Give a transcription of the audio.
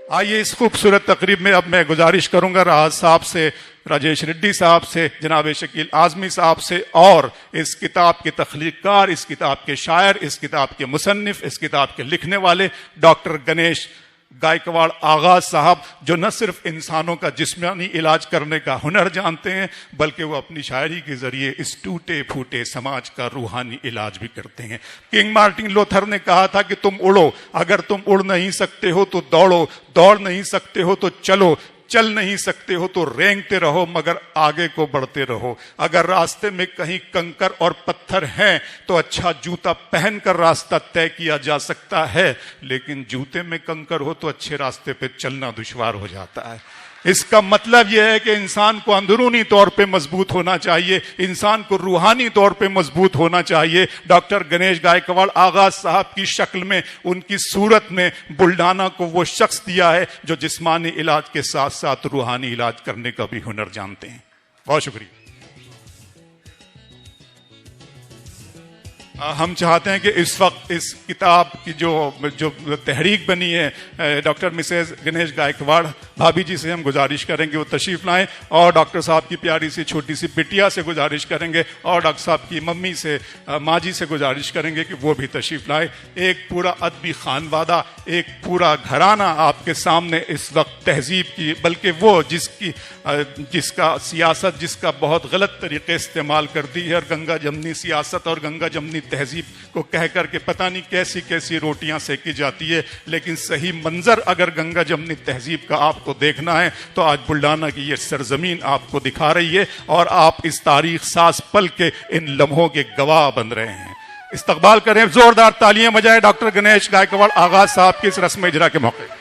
आइए इस खूबसूरत तकरीब में अब मैं गुजारिश करूंगा राहत साहब से, राजेश रेड्डी साहब से, जनाब शकील आजमी साहब से और इस किताब के तख्लीक़कार, इस किताब के शायर, इस किताब के मुसन्निफ, इस किताब के लिखने वाले डॉक्टर गणेश गायकवाड़ आगा साहब, जो न सिर्फ इंसानों का जिस्मानी इलाज करने का हुनर जानते हैं बल्कि वो अपनी शायरी के जरिए इस टूटे फूटे समाज का रूहानी इलाज भी करते हैं। किंग मार्टिन लूथर ने कहा था कि तुम उड़ो, अगर तुम उड़ नहीं सकते हो तो दौड़ो, दौड़ नहीं सकते हो तो चलो, चल नहीं सकते हो तो रेंगते रहो मगर आगे को बढ़ते रहो। अगर रास्ते में कहीं कंकर और पत्थर हैं तो अच्छा जूता पहनकर रास्ता तय किया जा सकता है, लेकिन जूते में कंकर हो तो अच्छे रास्ते पे चलना दुश्वार हो जाता है। इसका मतलब यह है कि इंसान को अंदरूनी तौर पे मजबूत होना चाहिए, इंसान को रूहानी तौर पे मजबूत होना चाहिए। डॉक्टर गणेश गायकवाड़ आगा साहब की शक्ल में, उनकी सूरत में बुल्डाना को वो शख्स दिया है जो जिस्मानी इलाज के साथ साथ रूहानी इलाज करने का भी हुनर जानते हैं। बहुत शुक्रिया। हम चाहते हैं कि इस वक्त इस किताब की जो तहरीक बनी है, डॉक्टर मिसेस गणेश गायकवाड़ भाभी जी से हम गुजारिश करेंगे वो तशरीफ लाएं, और डॉक्टर साहब की प्यारी सी छोटी सी बिटिया से गुजारिश करेंगे, और डॉक्टर साहब की मम्मी से, माँ जी से गुजारिश करेंगे कि वो भी तशरीफ लाएं। एक पूरा अदबी खानवादा, एक पूरा घराना आपके सामने इस वक्त तहजीब की, बल्कि वो जिसका सियासत जिसका बहुत गलत तरीके इस्तेमाल कर दी है, और गंगा जमनी सियासत और गंगा जमनी तहजीब को कह करके पता नहीं कैसी कैसी रोटियां सेकी जाती है, लेकिन सही मंजर अगर गंगा जमनी तहजीब का आपको देखना है तो आज बुल्डाना की ये सरजमीन आपको दिखा रही है, और आप इस तारीख साज पल के इन लम्हों के गवाह बन रहे हैं। इस्तकबाल करें, जोरदार तालियां बजाएं डॉक्टर गणेश गायकवाड़ आगा साहब की इस रस्म इजरा के मौके।